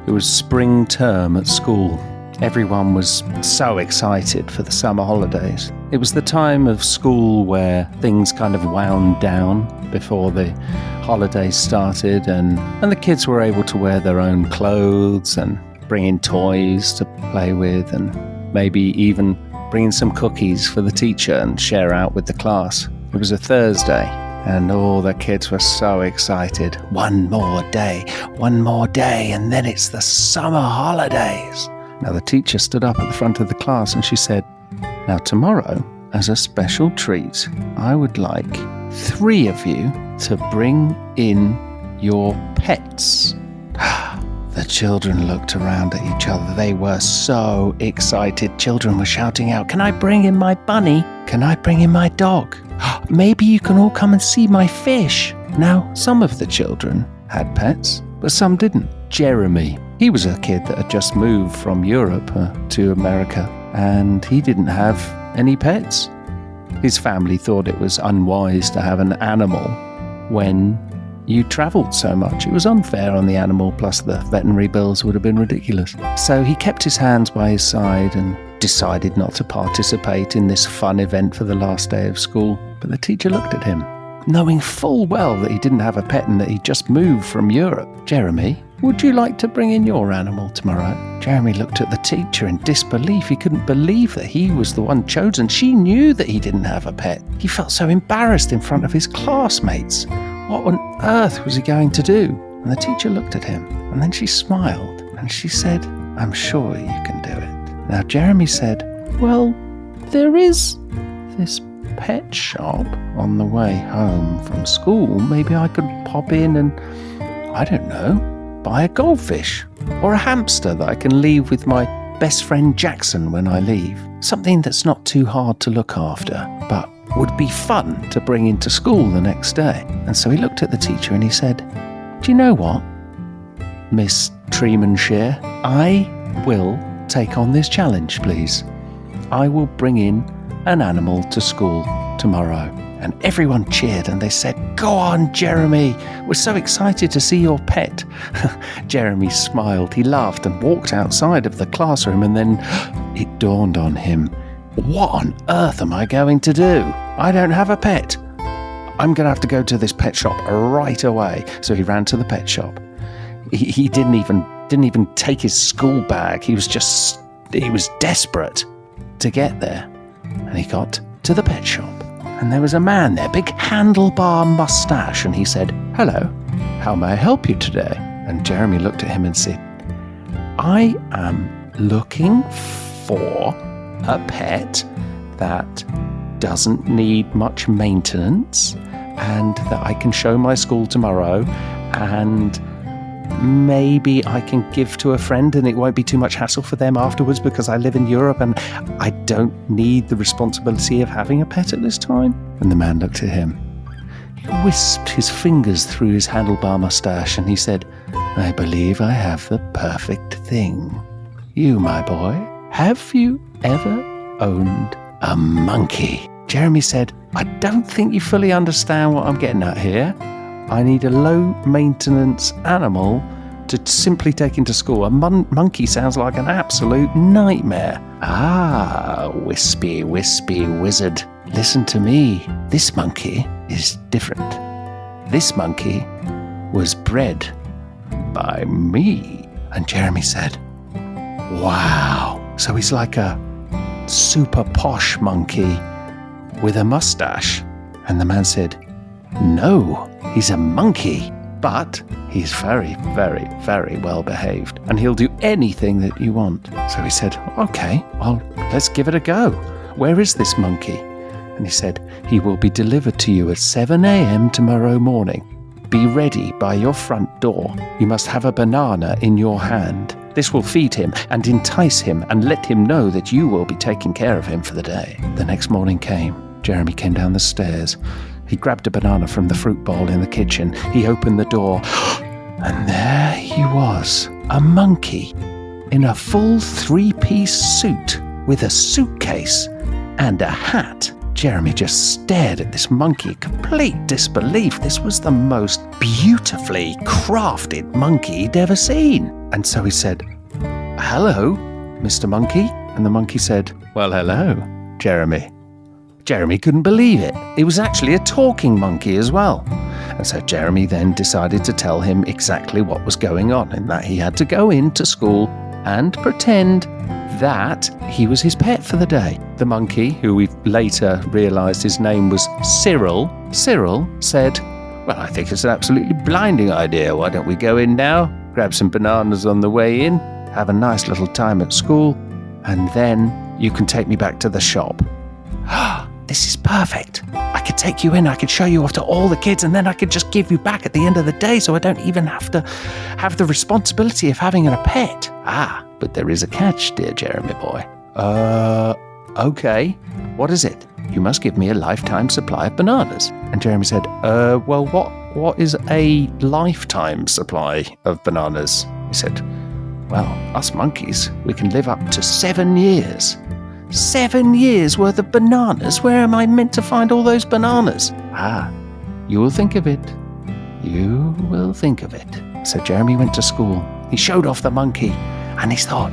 It was spring term at school. Everyone was so excited for the summer holidays. It was the time of school where things kind of wound down before the holidays started, and the kids were able to wear their own clothes and bring in toys to play with, and maybe even bring in some cookies for the teacher and share out with the class. It was a Thursday, and all the kids were so excited. One more day, and then it's the summer holidays. Now the teacher stood up at the front of the class and she said, "Now tomorrow, as a special treat, I would like 3 of you to bring in your pets." The children looked around at each other. They were so excited. Children were shouting out, "Can I bring in my bunny? Can I bring in my dog? Maybe you can all come and see my fish." Now, some of the children had pets, but some didn't. Jeremy, he was a kid that had just moved from Europe to America, and he didn't have any pets. His family thought it was unwise to have an animal when you travelled so much. It was unfair on the animal, plus the veterinary bills would have been ridiculous. So he kept his hands by his side and decided not to participate in this fun event for the last day of school. But the teacher looked at him, knowing full well that he didn't have a pet and that he'd just moved from Europe. "Jeremy, would you like to bring in your animal tomorrow?" Jeremy looked at the teacher in disbelief. He couldn't believe that he was the one chosen. She knew that he didn't have a pet. He felt so embarrassed in front of his classmates. What on earth was he going to do? And the teacher looked at him, and then she smiled, and she said, "I'm sure you can do it." Now Jeremy said, "Well, there is this pet shop on the way home from school. Maybe I could pop in and, I don't know, buy a goldfish or a hamster that I can leave with my best friend Jackson when I leave. Something that's not too hard to look after, but would be fun to bring into school the next day." And so he looked at the teacher and he said, "Do you know what, Miss Treemanshire? I will take on this challenge, please. I will bring in an animal to school tomorrow." And everyone cheered and they said, "Go on, Jeremy. We're so excited to see your pet." Jeremy smiled, he laughed and walked outside of the classroom, and then it dawned on him, what on earth am I going to do? I don't have a pet. I'm going to have to go to this pet shop right away. So he ran to the pet shop. He didn't even take his school bag. He was desperate to get there. And he got to the pet shop. And there was a man there, big handlebar mustache, and he said, "Hello, how may I help you today?" And Jeremy looked at him and said, "I am looking for a pet that doesn't need much maintenance and that I can show my school tomorrow, and maybe I can give to a friend and it won't be too much hassle for them afterwards because I live in Europe and I don't need the responsibility of having a pet at this time." And the man looked at him. He wisped his fingers through his handlebar mustache and he said, "I believe I have the perfect thing. You, my boy, have you ever owned a monkey?" Jeremy said, "I don't think you fully understand what I'm getting at here. I need a low-maintenance animal to simply take into school. A monkey sounds like an absolute nightmare." "Ah, wispy wizard. Listen to me. This monkey is different. This monkey was bred by me." And Jeremy said, "Wow. So he's like a super posh monkey with a mustache?" And the man said, "No, he's a monkey, but he's very, very, very well behaved, and he'll do anything that you want." So he said, "Okay, well, let's give it a go. Where is this monkey?" And he said, "He will be delivered to you at 7 a.m. tomorrow morning. Be ready by your front door. You must have a banana in your hand. This will feed him and entice him and let him know that you will be taking care of him for the day." The next morning came. Jeremy came down the stairs. He grabbed a banana from the fruit bowl in the kitchen. He opened the door, and there he was, a monkey in a full 3-piece suit with a suitcase and a hat. Jeremy just stared at this monkey, complete disbelief. This was the most beautifully crafted monkey he'd ever seen. And so he said, "Hello, Mr. Monkey." And the monkey said, "Well, hello, Jeremy." Jeremy couldn't believe it. It was actually a talking monkey as well. And so Jeremy then decided to tell him exactly what was going on, and that he had to go into school and pretend that he was his pet for the day. The monkey, who we later realised his name was Cyril said, "Well, I think it's an absolutely blinding idea. Why don't we go in now, grab some bananas on the way in, have a nice little time at school, and then you can take me back to the shop." "This is perfect. I could take you in, I could show you off to all the kids, and then I could just give you back at the end of the day, so I don't even have to have the responsibility of having a pet." "Ah, but there is a catch, dear Jeremy boy." Okay. What is it?" "You must give me a lifetime supply of bananas." And Jeremy said, well, what is a lifetime supply of bananas?" He said, "Well, us monkeys, we can live up to 7 years." 7 years worth of bananas? Where am I meant to find all those bananas? "Ah, you will think of it. You will think of it." So Jeremy went to school. He showed off the monkey, and he thought,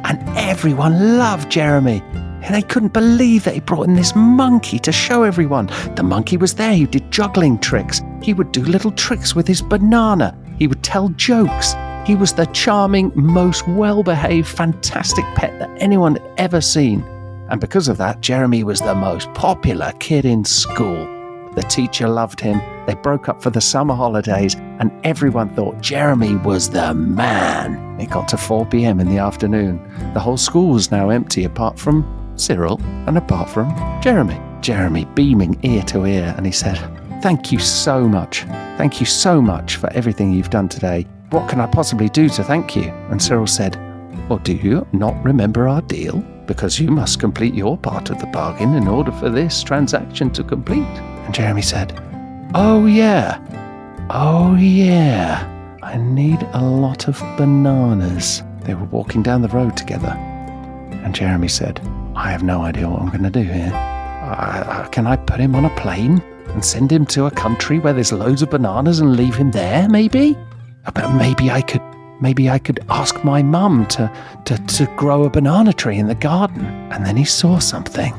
and everyone loved Jeremy. And they couldn't believe that he brought in this monkey to show everyone. The monkey was there. He did juggling tricks. He would do little tricks with his banana. He would tell jokes. He was the charming, most well-behaved, fantastic pet that anyone had ever seen. And because of that, Jeremy was the most popular kid in school. The teacher loved him. They broke up for the summer holidays, and everyone thought Jeremy was the man. It got to 4 p.m. in the afternoon. The whole school was now empty apart from Cyril and apart from Jeremy. Jeremy beaming ear to ear, and he said, "Thank you so much. Thank you so much for everything you've done today. What can I possibly do to thank you?" And Cyril said, "Well, do you not remember our deal? Because you must complete your part of the bargain in order for this transaction to complete." And Jeremy said, Oh yeah, I need a lot of bananas." They were walking down the road together, and Jeremy said, "I have no idea what I'm going to do here. Can I put him on a plane and send him to a country where there's loads of bananas and leave him there, maybe? But maybe I could ask my mum to grow a banana tree in the garden." And then he saw something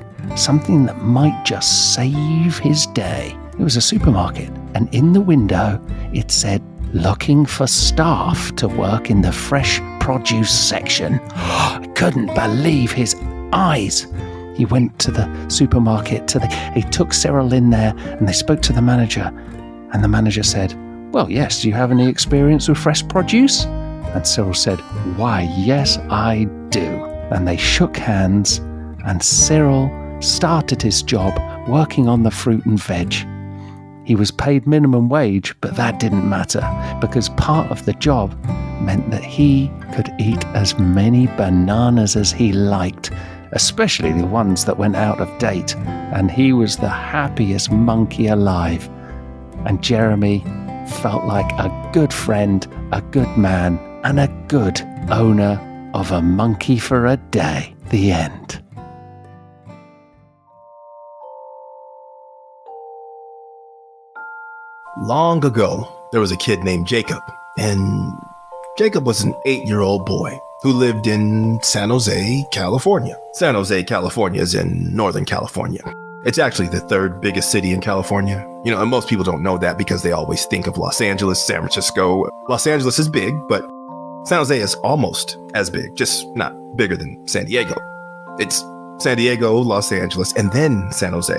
that might just save his day. It was a supermarket, and in the window it said, "Looking for staff to work in the fresh produce section." I couldn't believe his eyes. He went to the supermarket, he took Cyril in there, and they spoke to the manager. And the manager said, "Well, yes, do you have any experience with fresh produce?" And Cyril said, "Why, yes, I do." And they shook hands, and Cyril started his job working on the fruit and veg. He was paid minimum wage, but that didn't matter, because part of the job meant that he could eat as many bananas as he liked, especially the ones that went out of date, and he was the happiest monkey alive. And Jeremy felt like a good friend, a good man, and a good owner of a monkey for a day. The end. Long ago, there was a kid named Jacob, and Jacob was an 8-year-old boy who lived in San Jose, California. San Jose, California is in Northern California. It's actually the 3rd biggest city in California. And most people don't know that because they always think of Los Angeles, San Francisco. Los Angeles is big, but San Jose is almost as big, just not bigger than San Diego. It's San Diego, Los Angeles, and then San Jose,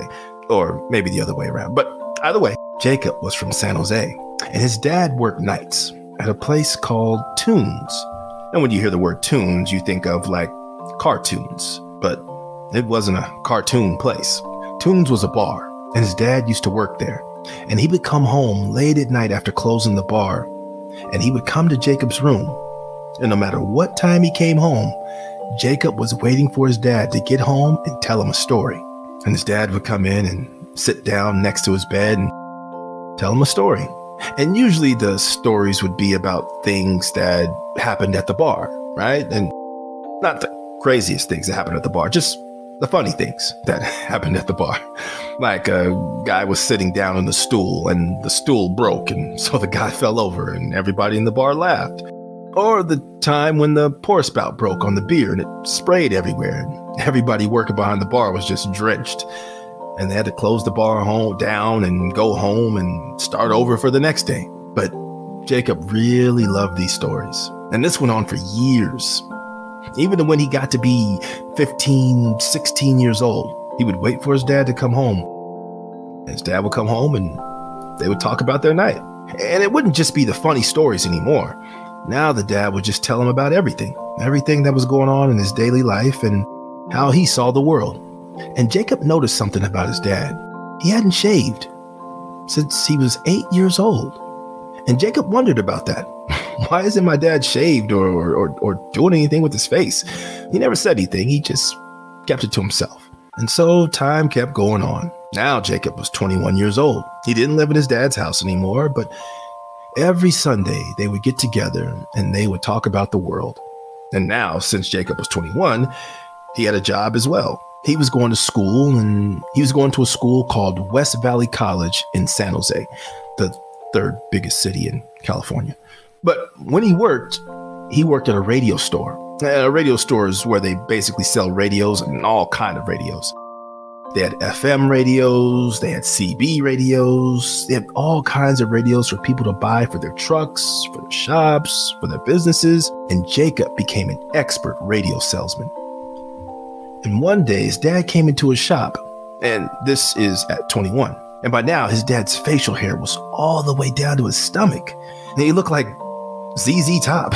or maybe the other way around. But either way, Jacob was from San Jose, and his dad worked nights at a place called Tunes. And when you hear the word Tunes, you think of like cartoons, but it wasn't a cartoon place. Tunes was a bar, and his dad used to work there. And he would come home late at night after closing the bar, and he would come to Jacob's room. And no matter what time he came home, Jacob was waiting for his dad to get home and tell him a story. And his dad would come in and sit down next to his bed and tell him a story. And usually the stories would be about things that happened at the bar, right? And not the craziest things that happened at the bar, just the funny things that happened at the bar. Like a guy was sitting down on the stool and the stool broke, and so the guy fell over and everybody in the bar laughed. Or the time when the pour spout broke on the beer and it sprayed everywhere, and everybody working behind the bar was just drenched. And they had to close the bar down and go home and start over for the next day. But Jacob really loved these stories. And this went on for years. Even when he got to be 15, 16 years old, he would wait for his dad to come home. His dad would come home and they would talk about their night. And it wouldn't just be the funny stories anymore. Now the dad would just tell him about everything that was going on in his daily life and how he saw the world. And Jacob noticed something about his dad. He hadn't shaved since he was 8 years old. And Jacob wondered about that. Why isn't my dad shaved or doing anything with his face? He never said anything. He just kept it to himself. And so time kept going on. Now Jacob was 21 years old. He didn't live in his dad's house anymore, but every Sunday they would get together and they would talk about the world. And now, since Jacob was 21, he had a job as well. He was going to school, and he was going to a school called West Valley College in San Jose, the third biggest city in California. But when he worked at a radio store. A radio store is where they basically sell radios and all kind of radios. They had FM radios, they had CB radios, they had all kinds of radios for people to buy for their trucks, for their shops, for their businesses. And Jacob became an expert radio salesman. And one day his dad came into his shop, and this is at 21. And by now his dad's facial hair was all the way down to his stomach. And he looked like ZZ Top.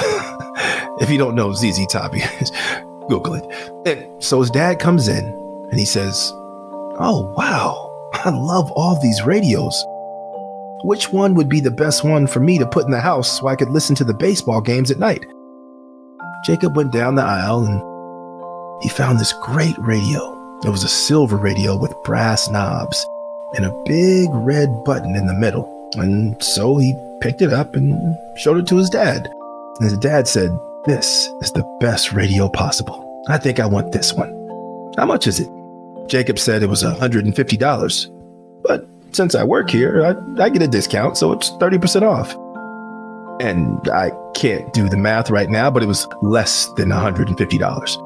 If you don't know ZZ Top, Google it. And so his dad comes in and he says, "Oh, wow, I love all these radios. Which one would be the best one for me to put in the house so I could listen to the baseball games at night?" Jacob went down the aisle and he found this great radio. It was a silver radio with brass knobs and a big red button in the middle. And so he picked it up and showed it to his dad. And his dad said, "This is the best radio possible. I think I want this one. How much is it?" Jacob said it was $150. "But since I work here, I get a discount, so it's 30% off." And I can't do the math right now, but it was less than $150.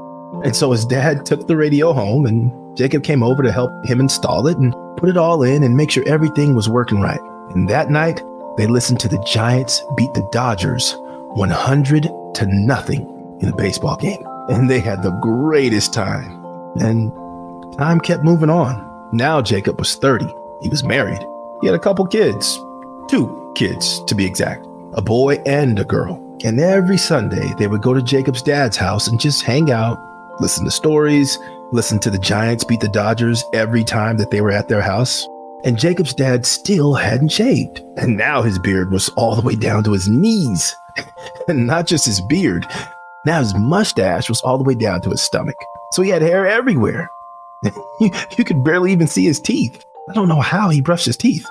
And so his dad took the radio home, and Jacob came over to help him install it and put it all in and make sure everything was working right. And that night, they listened to the Giants beat the Dodgers 100-0 in a baseball game. And they had the greatest time. And time kept moving on. Now Jacob was 30. He was married. He had a couple kids. 2 kids, to be exact. A boy and a girl. And every Sunday, they would go to Jacob's dad's house and just hang out, listen to stories, listen to the Giants beat the Dodgers every time that they were at their house. And Jacob's dad still hadn't shaved. And now his beard was all the way down to his knees. And not just his beard. Now his mustache was all the way down to his stomach. So he had hair everywhere. You could barely even see his teeth. I don't know how he brushed his teeth.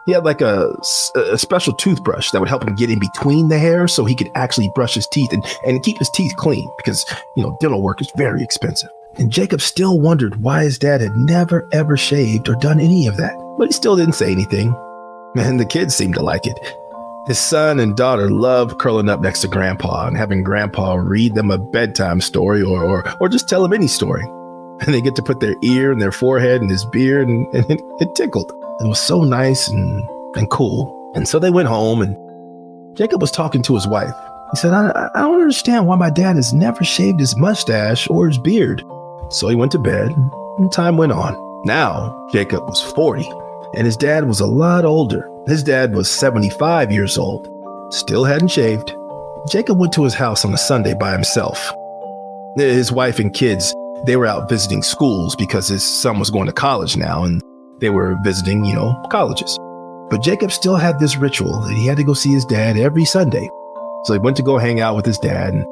He had like a special toothbrush that would help him get in between the hair so he could actually brush his teeth and keep his teeth clean because, dental work is very expensive. And Jacob still wondered why his dad had never, ever shaved or done any of that. But he still didn't say anything. And the kids seemed to like it. His son and daughter loved curling up next to Grandpa and having Grandpa read them a bedtime story or just tell them any story. And they get to put their ear in their forehead and his beard, and it tickled. It was so nice and cool. And so they went home, and Jacob was talking to his wife. He said, I don't understand why my dad has never shaved his mustache or his beard. So he went to bed, and time went on. Now, Jacob was 40, and his dad was a lot older. His dad was 75 years old, still hadn't shaved. Jacob went to his house on a Sunday by himself. His wife and kids, they were out visiting schools because his son was going to college now, and they were visiting, colleges. But Jacob still had this ritual that he had to go see his dad every Sunday. So he went to go hang out with his dad, and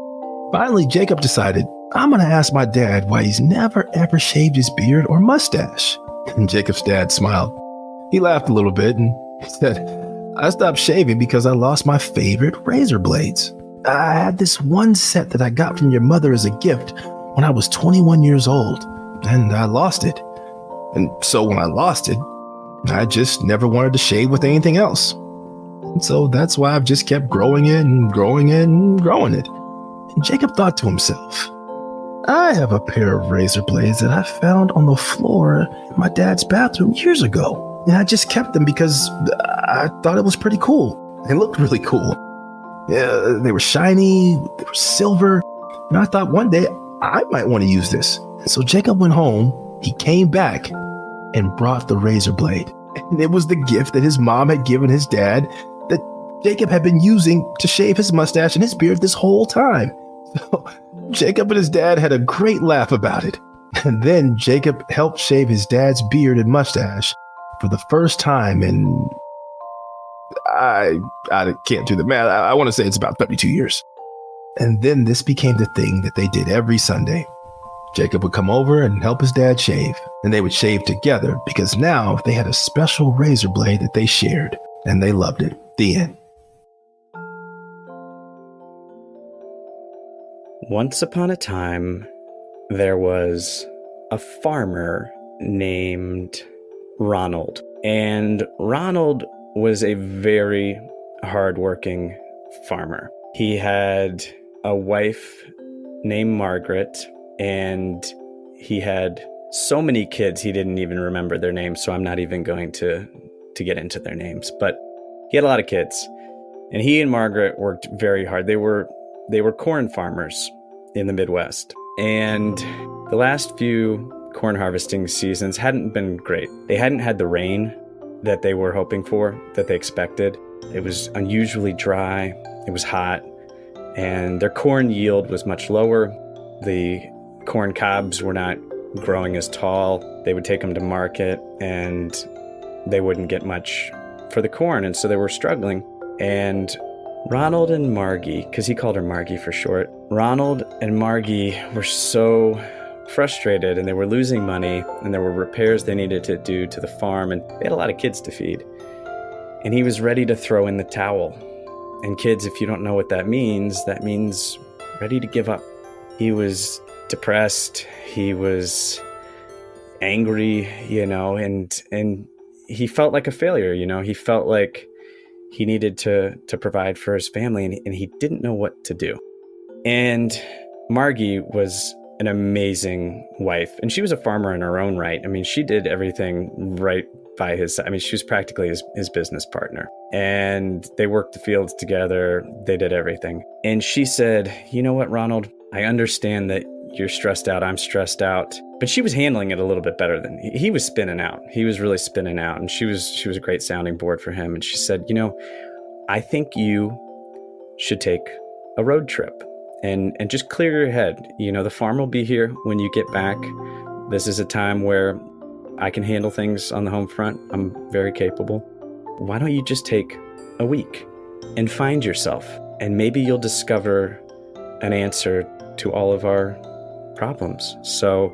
finally Jacob decided, I'm going to ask my dad why he's never ever shaved his beard or mustache. And Jacob's dad smiled. He laughed a little bit and said, I stopped shaving because I lost my favorite razor blades. I had this one set that I got from your mother as a gift when I was 21 years old, and I lost it. And so when I lost it, I just never wanted to shave with anything else. And so that's why I've just kept growing it and growing it and growing it. And Jacob thought to himself, I have a pair of razor blades that I found on the floor in my dad's bathroom years ago. And I just kept them because I thought it was pretty cool. They looked really cool. Yeah, they were shiny, they were silver. And I thought one day I might want to use this. And so Jacob went home, he came back and brought the razor blade. And it was the gift that his mom had given his dad that Jacob had been using to shave his mustache and his beard this whole time. So Jacob and his dad had a great laugh about it. And then Jacob helped shave his dad's beard and mustache for the first time in, I can't do the math. I want to say it's about 32 years. And then this became the thing that they did every Sunday. Jacob would come over and help his dad shave, and they would shave together because now they had a special razor blade that they shared, and they loved it. The end. Once upon a time, there was a farmer named Ronald. And Ronald was a very hardworking farmer. He had a wife named Margaret, and he had so many kids he didn't even remember their names, so I'm not even going to get into their names. But he had a lot of kids, and he and Margaret worked very hard. They were corn farmers in the Midwest, and the last few corn harvesting seasons hadn't been great. They hadn't had the rain that they were hoping for, that they expected. It was unusually dry, it was hot, and their corn yield was much lower. The corn cobs were not growing as tall. They would take them to market, and they wouldn't get much for the corn, and so they were struggling. And Ronald and Margie, because he called her Margie for short, Ronald and Margie were so frustrated, and they were losing money, and there were repairs they needed to do to the farm, and they had a lot of kids to feed. And he was ready to throw in the towel. And kids, if you don't know what that means ready to give up. He was depressed, he was angry, and he felt like a failure, he felt like he needed to provide for his family, and he didn't know what to do. And Margie was an amazing wife, and she was a farmer in her own right. I mean, she did everything right by his side. I mean, she was practically his business partner, and they worked the fields together. They did everything. And she said, you know what, Ronald, I understand that you're stressed out. I'm stressed out. But she was handling it a little bit better than he was spinning out. He was really spinning out, and she was a great sounding board for him. And she said, I think you should take a road trip and just clear your head. The farm will be here when you get back. This is a time where I can handle things on the home front. I'm very capable. Why don't you just take a week and find yourself? And maybe you'll discover an answer to all of our problems. So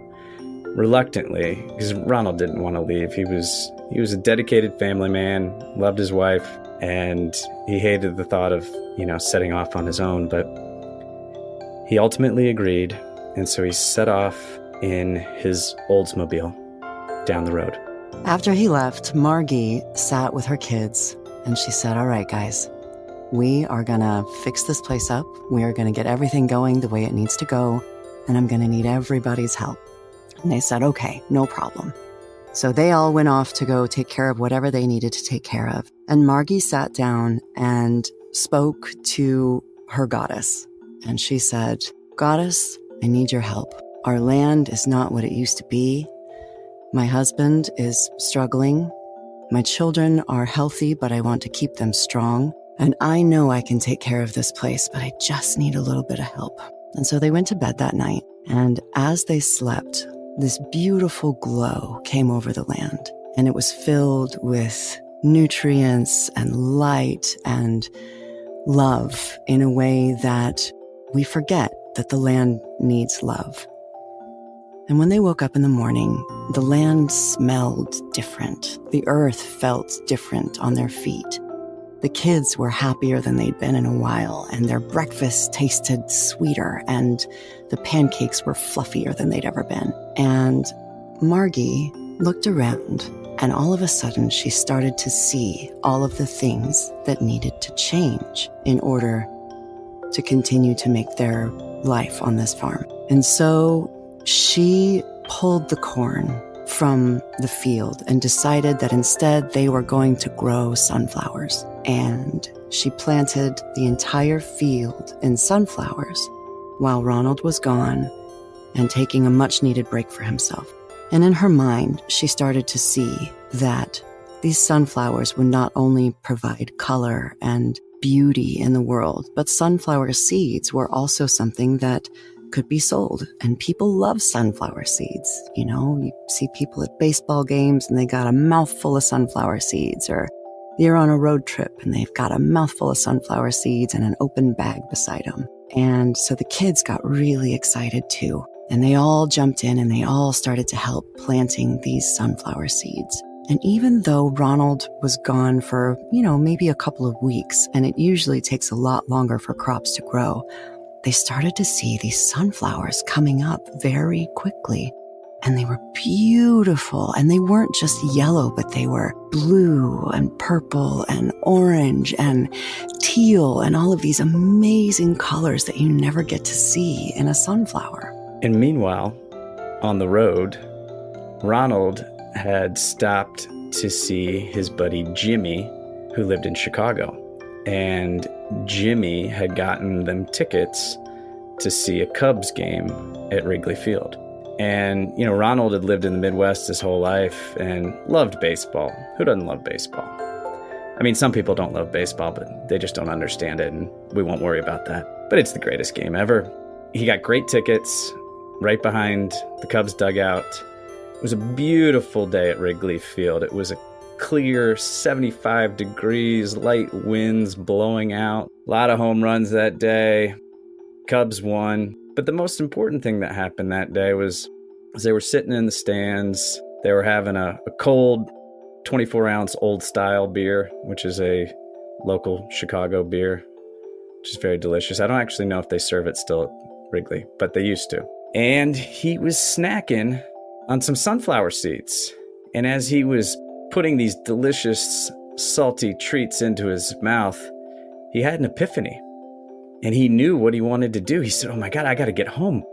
reluctantly, because Ronald didn't want to leave. He was a dedicated family man, loved his wife, and he hated the thought of, setting off on his own. But he ultimately agreed, and so he set off in his Oldsmobile down the road. After he left, Margie sat with her kids, and she said, all right, guys, we are going to fix this place up. We are going to get everything going the way it needs to go, and I'm going to need everybody's help. And they said, okay, no problem. So they all went off to go take care of whatever they needed to take care of. And Margie sat down and spoke to her goddess. And she said, Goddess, I need your help. Our land is not what it used to be. My husband is struggling. My children are healthy, but I want to keep them strong. And I know I can take care of this place, but I just need a little bit of help. And so they went to bed that night. And as they slept, this beautiful glow came over the land. And it was filled with nutrients and light and love in a way that we forget that the land needs love. And when they woke up in the morning, the land smelled different. The earth felt different on their feet. The kids were happier than they'd been in a while, and their breakfast tasted sweeter, and the pancakes were fluffier than they'd ever been. And Margie looked around, and all of a sudden she started to see all of the things that needed to change in order to continue to make their life on this farm. And so she pulled the corn from the field and decided that instead they were going to grow sunflowers. And she planted the entire field in sunflowers while Ronald was gone and taking a much-needed break for himself. And in her mind, she started to see that these sunflowers would not only provide color and beauty in the world, but sunflower seeds were also something that could be sold. And people love sunflower seeds. You know, you see people at baseball games and they got a mouthful of sunflower seeds, or they're on a road trip and they've got a mouthful of sunflower seeds and an open bag beside them. And so the kids got really excited too. And they all jumped in and they all started to help planting these sunflower seeds. And even though Ronald was gone for, maybe a couple of weeks, and it usually takes a lot longer for crops to grow, they started to see these sunflowers coming up very quickly. And they were beautiful. And they weren't just yellow, but they were blue and purple and orange and teal and all of these amazing colors that you never get to see in a sunflower. And meanwhile, on the road, Ronald had stopped to see his buddy Jimmy, who lived in Chicago. And Jimmy had gotten them tickets to see a Cubs game at Wrigley Field. And, Ronald had lived in the Midwest his whole life and loved baseball. Who doesn't love baseball? I mean, some people don't love baseball, but they just don't understand it, and we won't worry about that. But it's the greatest game ever. He got great tickets right behind the Cubs dugout. It was a beautiful day at Wrigley Field. It was a clear 75 degrees, light winds blowing out. A lot of home runs that day. Cubs won. But the most important thing that happened that day was they were sitting in the stands. They were having a cold 24-ounce old style beer, which is a local Chicago beer, which is very delicious. I don't actually know if they serve it still at Wrigley, but they used to. And he was snacking on some sunflower seeds. And as he was putting these delicious, salty treats into his mouth, he had an epiphany. And he knew what he wanted to do. He said, "Oh my God, I got to get home.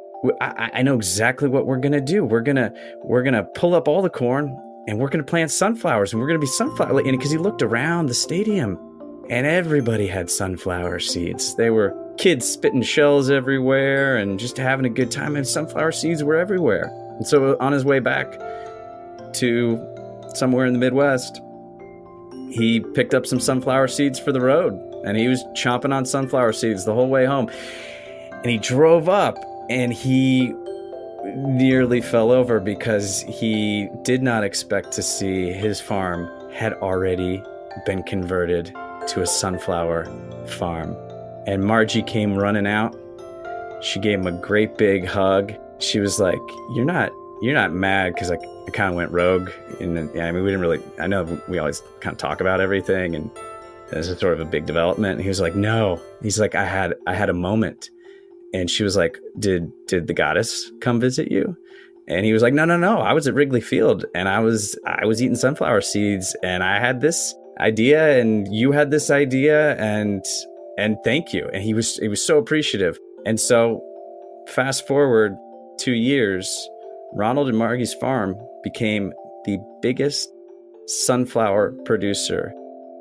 I know exactly what we're going to do. We're going to pull up all the corn and we're going to plant sunflowers and we're going to be sunflower." And because he looked around the stadium and everybody had sunflower seeds. They were kids spitting shells everywhere and just having a good time, and sunflower seeds were everywhere. And so on his way back to somewhere in the Midwest, he picked up some sunflower seeds for the road, and he was chomping on sunflower seeds the whole way home. And he drove up and he nearly fell over because he did not expect to see his farm had already been converted to a sunflower farm. And Margie came running out. She gave him a great big hug. She was like, you're not mad because I kind of went rogue. And we didn't really, I know we always kind of talk about everything, and this is sort of a big development. And he was like, no. He's like, I had a moment. And she was like, did the goddess come visit you? And he was like, no. I was at Wrigley Field and I was eating sunflower seeds, and I had this idea and you had this idea, and thank you. And he was so appreciative. And so fast forward 2 years, Ronald and Margie's farm became the biggest sunflower producer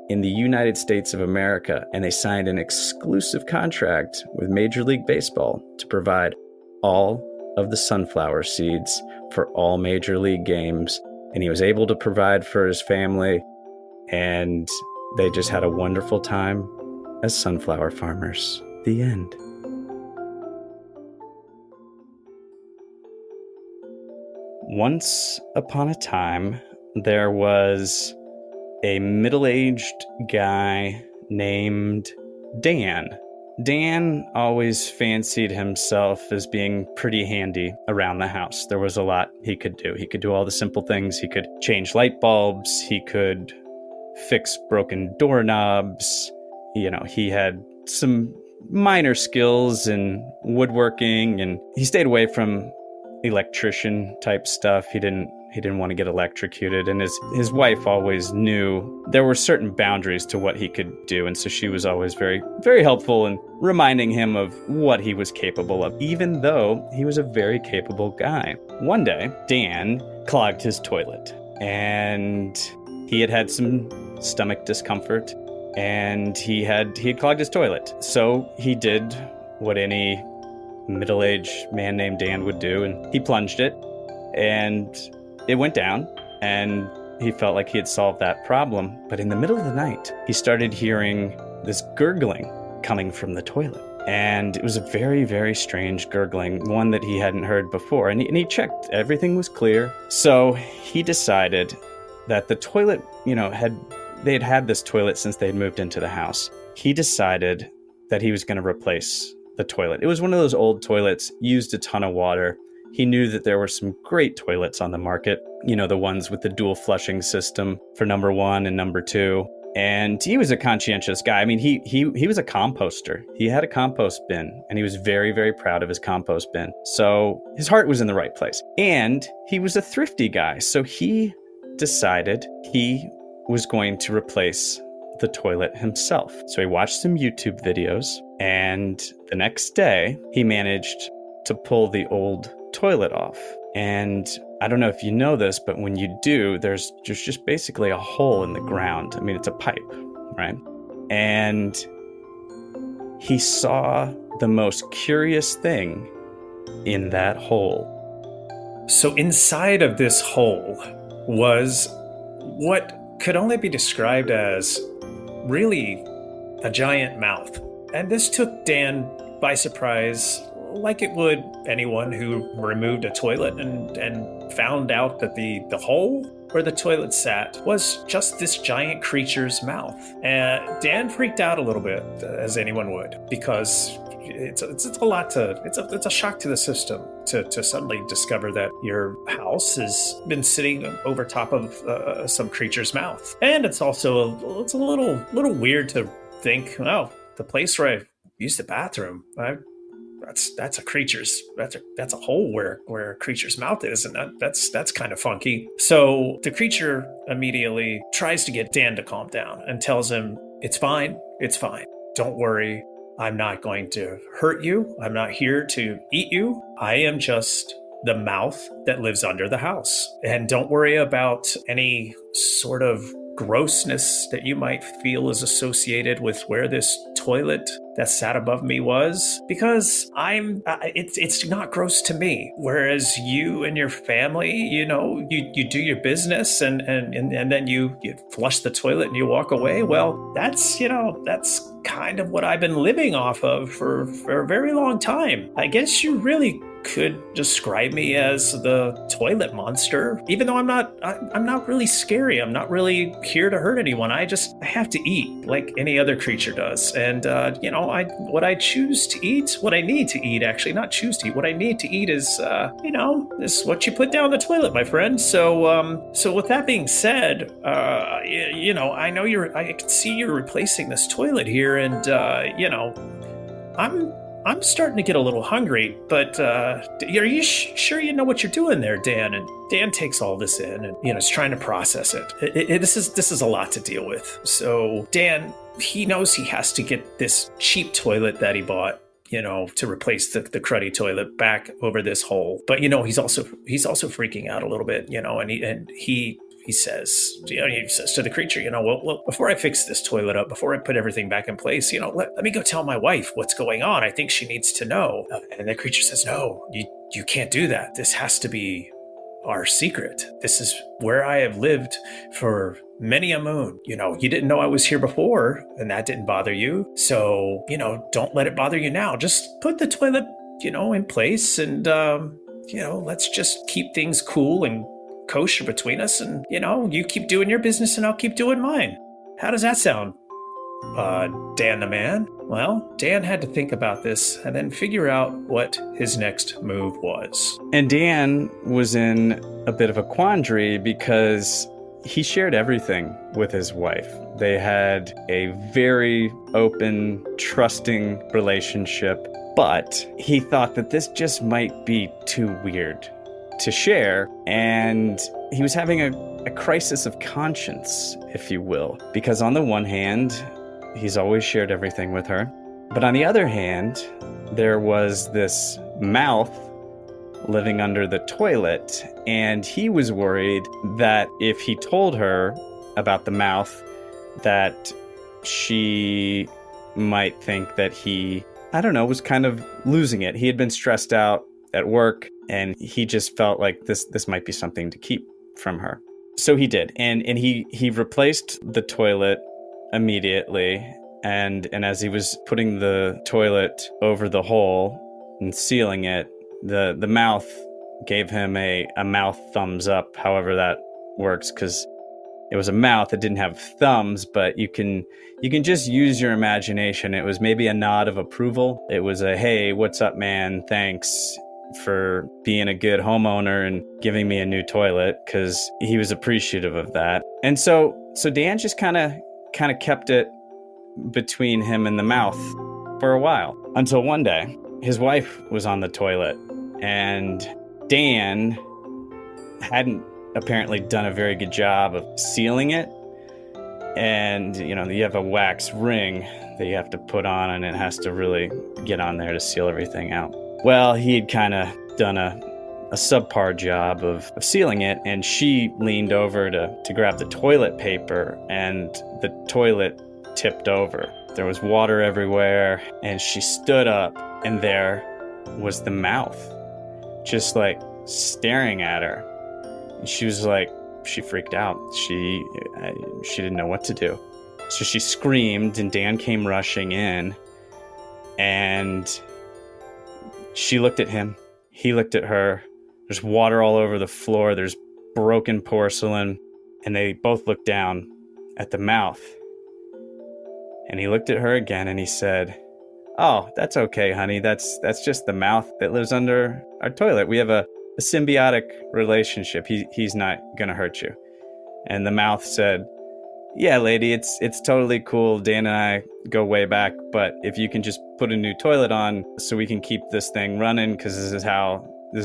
in the United States of America, and they signed an exclusive contract with Major League Baseball to provide all of the sunflower seeds for all Major League games. And he was able to provide for his family, and they just had a wonderful time as sunflower farmers. The end. Once upon a time, there was a middle-aged guy named Dan. Dan always fancied himself as being pretty handy around the house. There was a lot he could do. He could do all the simple things. He could change light bulbs. He could fix broken doorknobs. He had some minor skills in woodworking, and he stayed away from electrician type stuff. He didn't want to get electrocuted, and his wife always knew there were certain boundaries to what he could do, and so she was always very, very helpful in reminding him of what he was capable of, even though he was a very capable guy. One day, Dan clogged his toilet, and he had some stomach discomfort, and he had clogged his toilet. So he did what any middle-aged man named Dan would do, and he plunged it, and it went down, and he felt like he had solved that problem. But in the middle of the night, he started hearing this gurgling coming from the toilet. And it was a very, very strange gurgling, one that he hadn't heard before. And he checked. Everything was clear. So he decided that the toilet, they had this toilet since they had moved into the house. He decided that he was going to replace the toilet. It was one of those old toilets, used a ton of water. He knew that there were some great toilets on the market, the ones with the dual flushing system for number 1 and number 2. And he was a conscientious guy. I mean, he was a composter. He had a compost bin, and he was very, very proud of his compost bin. So his heart was in the right place. And he was a thrifty guy. So he decided he was going to replace the toilet himself. So he watched some YouTube videos, and the next day he managed to pull the old toilet off. And I don't know if you know this, but when you do, there's just basically a hole in the ground. I mean, it's a pipe, right? And he saw the most curious thing in that hole. So inside of this hole was what could only be described as really a giant mouth. And this took Dan by surprise, like it would anyone who removed a toilet and found out that the hole where the toilet sat was just this giant creature's mouth. And Dan freaked out a little bit, as anyone would, because it's a shock to the system to suddenly discover that your house has been sitting over top of some creature's mouth. And it's also a little weird to think, oh, the place where I used the bathroom, that's a hole where a creature's mouth is, and that's kind of funky. So the creature immediately tries to get Dan to calm down and tells him, it's fine, don't worry, I'm not going to hurt you, I'm not here to eat you, I am just the mouth that lives under the house, and don't worry about any sort of grossness that you might feel is associated with where this toilet that sat above me was, because it's not gross to me. Whereas you and your family, you do your business and then you flush the toilet and you walk away. Well, that's kind of what I've been living off of for a very long time. I guess you really could describe me as the toilet monster, even though I'm not really scary. I'm not really here to hurt anyone. I have to eat like any other creature does. And, what I choose to eat, what I need to eat, actually, not choose to eat, what I need to eat is, is what you put down the toilet, my friend. So with that being said, I know I can see you're replacing this toilet here, and, I'm starting to get a little hungry, but are you sure you know what you're doing there, Dan? And Dan takes all this in and, is trying to process it. This is a lot to deal with. So Dan, he knows he has to get this cheap toilet that he bought, to replace the cruddy toilet back over this hole. But, he's also freaking out a little bit, and he says to the creature, well, before I fix this toilet up, before I put everything back in place, let me go tell my wife what's going on. I think she needs to know. And the creature says, no, you can't do that. This has to be our secret. This is where I have lived for many a moon. You didn't know I was here before, and that didn't bother you. So, don't let it bother you now. Just put the toilet, in place, and, let's just keep things cool and kosher between us, and you keep doing your business and I'll keep doing mine. How does that sound, Dan the man? Well, Dan had to think about this and then figure out what his next move was. And Dan was in a bit of a quandary because he shared everything with his wife. They had a very open, trusting relationship, but he thought that this just might be too weird to share, and he was having a crisis of conscience, if you will, because on the one hand, he's always shared everything with her, but on the other hand, there was this mouth living under the toilet, and he was worried that if he told her about the mouth, that she might think that he, was kind of losing it. He had been stressed out at work, and he just felt like this might be something to keep from her. So he did, and he replaced the toilet immediately, and as he was putting the toilet over the hole and sealing it, the mouth gave him a mouth thumbs up, however that works, because it was a mouth that didn't have thumbs, but you can just use your imagination. It was maybe a nod of approval. It was a, hey, what's up, man? Thanks for being a good homeowner and giving me a new toilet, because he was appreciative of that. And so Dan just kind of kept it between him and the mouth for a while, until one day his wife was on the toilet, and Dan hadn't apparently done a very good job of sealing it. And, you have a wax ring that you have to put on, and it has to really get on there to seal everything out. Well, he'd kind of done a subpar job of sealing it, and she leaned over to grab the toilet paper, and the toilet tipped over. There was water everywhere, and she stood up, and there was the mouth, just like staring at her. And she was like, she freaked out. She didn't know what to do. So she screamed, and Dan came rushing in, and she looked at him. He looked at her. There's water all over the floor. There's broken porcelain, and they both looked down at the mouth. And he looked at her again, and he said, "Oh, that's okay, honey. That's just the mouth that lives under our toilet. We have a symbiotic relationship. He's not gonna hurt you." And the mouth said, "Yeah, lady, it's totally cool. Dan and I go way back, but if you can just put a new toilet on so we can keep this thing running, because this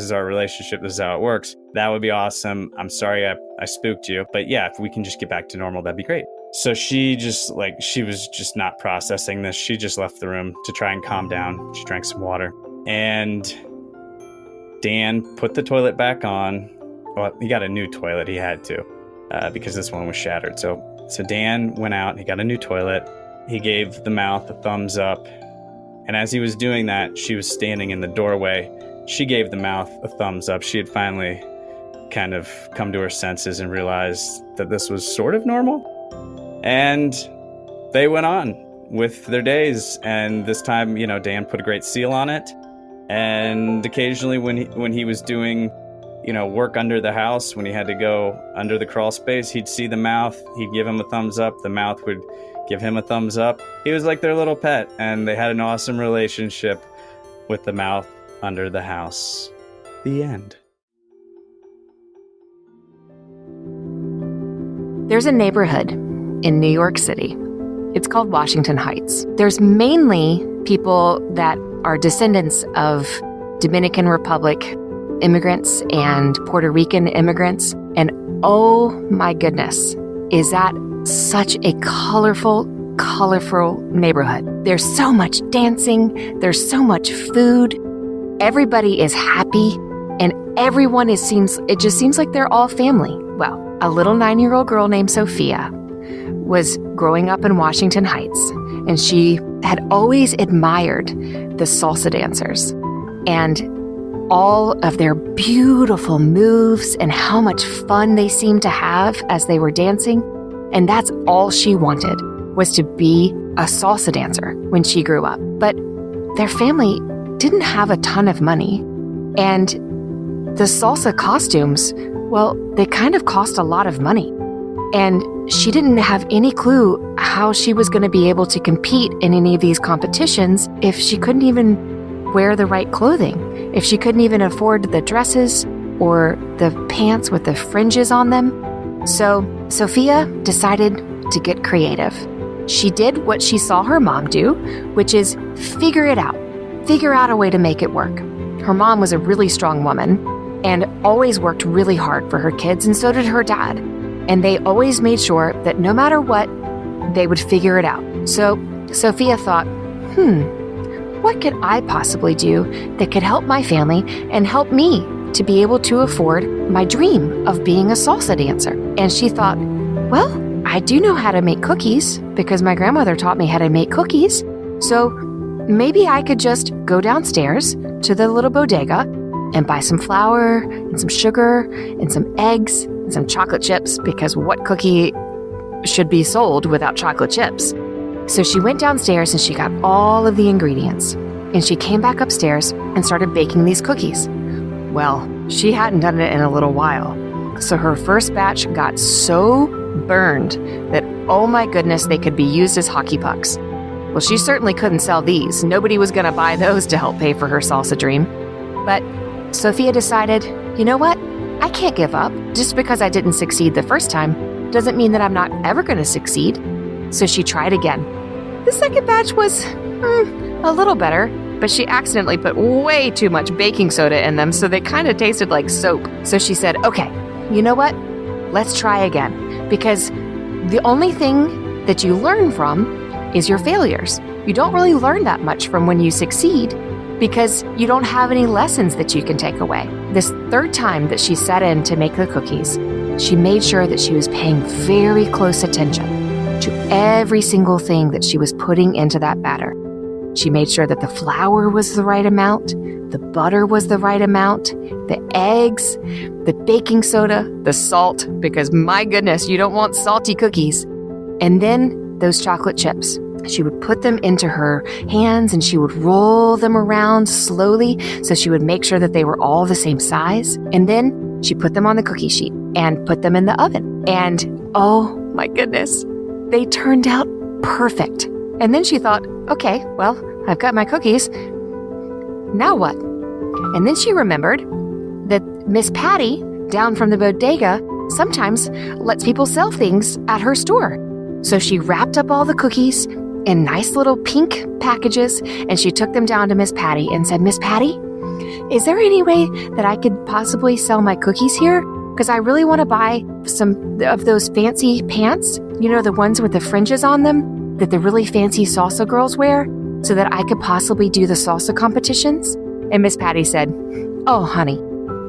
is our relationship, this is how it works, that would be awesome. I'm sorry I spooked you, but yeah, if we can just get back to normal, that'd be great." So she was just not processing this. She just left the room to try and calm down. She drank some water, and Dan put the toilet back on. Well, he got a new toilet. He had to, because this one was shattered. So Dan went out and he got a new toilet. He gave the mouth a thumbs up. And as he was doing that, she was standing in the doorway. She gave the mouth a thumbs up. She had finally kind of come to her senses and realized that this was sort of normal. And they went on with their days. And this time, Dan put a great seal on it. And occasionally when he was doing, work under the house, when he had to go under the crawl space, he'd see the mouth. He'd give him a thumbs up. The mouth would give him a thumbs up. He was like their little pet, and they had an awesome relationship with the mouth under the house. The end. There's a neighborhood in New York City. It's called Washington Heights. There's mainly people that are descendants of Dominican Republic immigrants and Puerto Rican immigrants. And oh my goodness, is that such a colorful neighborhood. There's so much dancing. There's so much food. Everybody is happy, and everyone it just seems like they're all family. Well, a little 9-year-old girl named Sophia was growing up in Washington Heights, and she had always admired the salsa dancers and all of their beautiful moves and how much fun they seemed to have as they were dancing. And that's all she wanted, was to be a salsa dancer when she grew up. But their family didn't have a ton of money, and the salsa costumes, well, they kind of cost a lot of money. And she didn't have any clue how she was going to be able to compete in any of these competitions if she couldn't even wear the right clothing, if she couldn't even afford the dresses or the pants with the fringes on them. So Sophia decided to get creative. She did what she saw her mom do, which is figure it out. Figure out a way to make it work. Her mom was a really strong woman and always worked really hard for her kids, and so did her dad. And they always made sure that no matter what, they would figure it out. So Sophia thought, what could I possibly do that could help my family and help me to be able to afford my dream of being a salsa dancer? And she thought, well, I do know how to make cookies because my grandmother taught me how to make cookies. So maybe I could just go downstairs to the little bodega and buy some flour and some sugar and some eggs and some chocolate chips, because what cookie should be sold without chocolate chips? So she went downstairs and she got all of the ingredients, and she came back upstairs and started baking these cookies. Well, she hadn't done it in a little while. So her first batch got so burned that, oh my goodness, they could be used as hockey pucks. Well, she certainly couldn't sell these. Nobody was going to buy those to help pay for her salsa dream. But Sophia decided, you know what? I can't give up. Just because I didn't succeed the first time doesn't mean that I'm not ever going to succeed. So she tried again. The second batch was a little better, but she accidentally put way too much baking soda in them, so they kind of tasted like soap. So she said, okay, you know what? Let's try again. Because the only thing that you learn from is your failures. You don't really learn that much from when you succeed, because you don't have any lessons that you can take away. This third time that she sat in to make the cookies, she made sure that she was paying very close attention to every single thing that she was putting into that batter. She made sure that the flour was the right amount, the butter was the right amount, the eggs, the baking soda, the salt, because my goodness, you don't want salty cookies. And then those chocolate chips. She would put them into her hands and she would roll them around slowly so she would make sure that they were all the same size. And then she put them on the cookie sheet and put them in the oven. And oh my goodness, they turned out perfect. And then she thought, okay, well, I've got my cookies. Now what? And then she remembered that Miss Patty down from the bodega sometimes lets people sell things at her store. So she wrapped up all the cookies in nice little pink packages, and she took them down to Miss Patty and said, Miss Patty, is there any way that I could possibly sell my cookies here? Because I really want to buy some of those fancy pants, you know, the ones with the fringes on them that the really fancy salsa girls wear, so that I could possibly do the salsa competitions. And Miss Patty said, oh, honey,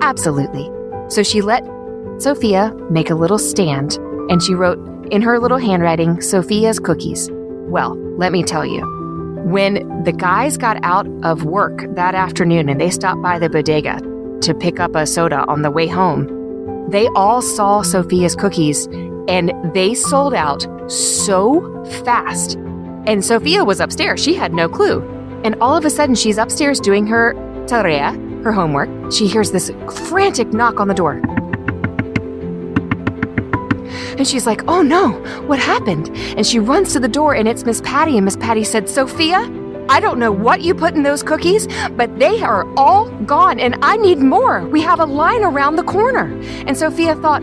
absolutely. So she let Sophia make a little stand, and she wrote in her little handwriting, Sophia's cookies. Well, let me tell you, when the guys got out of work that afternoon and they stopped by the bodega to pick up a soda on the way home, they all saw Sophia's cookies and they sold out so fast. And Sophia was upstairs. She had no clue. And all of a sudden, she's upstairs doing her tarea, her homework. She hears this frantic knock on the door. And she's like, oh no, what happened? And she runs to the door and it's Miss Patty. And Miss Patty said, Sophia, I don't know what you put in those cookies, but they are all gone and I need more. We have a line around the corner. And Sophia thought,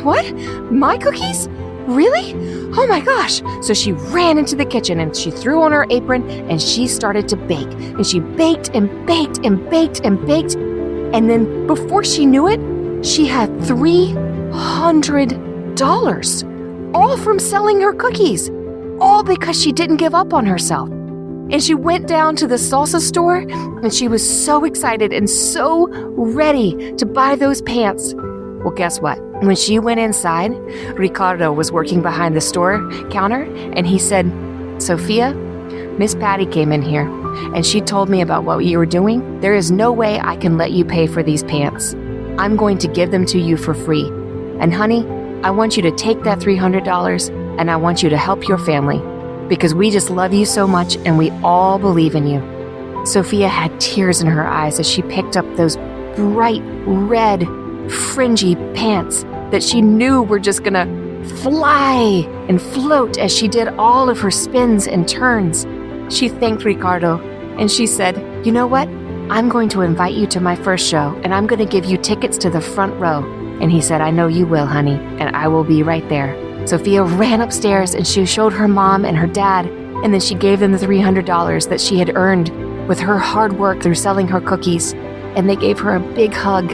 what? My cookies? Really? Oh my gosh. So she ran into the kitchen and she threw on her apron and she started to bake. And she baked and baked and baked and baked. And then before she knew it, she had $300, all from selling her cookies, all because she didn't give up on herself. And she went down to the salsa store and she was so excited and so ready to buy those pants. Well, guess what? When she went inside, Ricardo was working behind the store counter and he said, Sophia, Miss Patty came in here and she told me about what you were doing. There is no way I can let you pay for these pants. I'm going to give them to you for free. And honey, I want you to take that $300 and I want you to help your family because we just love you so much and we all believe in you. Sophia had tears in her eyes as she picked up those bright red fringy pants that she knew were just gonna fly and float as she did all of her spins and turns. She thanked Ricardo and she said, you know what? I'm going to invite you to my first show and I'm going to give you tickets to the front row. And he said, I know you will, honey, and I will be right there. Sophia ran upstairs and she showed her mom and her dad, and then she gave them the $300 that she had earned with her hard work through selling her cookies. And they gave her a big hug.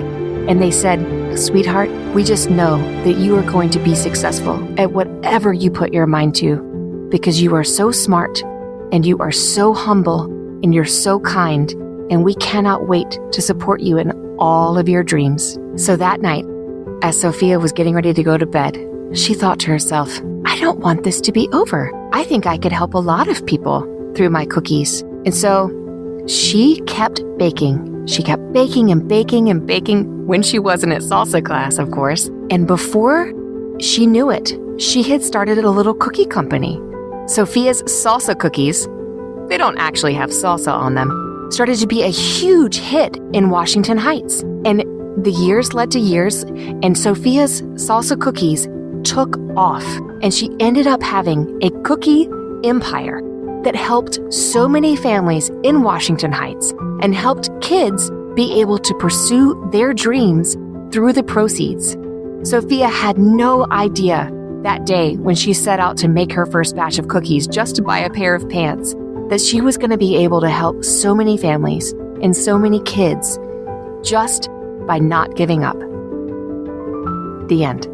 And they said, sweetheart, we just know that you are going to be successful at whatever you put your mind to, because you are so smart and you are so humble and you're so kind, and we cannot wait to support you in all of your dreams. So that night, as Sophia was getting ready to go to bed, she thought to herself, I don't want this to be over. I think I could help a lot of people through my cookies. And so she kept baking. She kept baking and baking and baking when she wasn't at salsa class, of course. And before she knew it, she had started a little cookie company. Sophia's salsa cookies, they don't actually have salsa on them, started to be a huge hit in Washington Heights. And the years led to years, and Sophia's salsa cookies took off. And she ended up having a cookie empire that helped so many families in Washington Heights and helped kids be able to pursue their dreams through the proceeds. Sophia had no idea that day when she set out to make her first batch of cookies just to buy a pair of pants that she was going to be able to help so many families and so many kids just by not giving up. The end.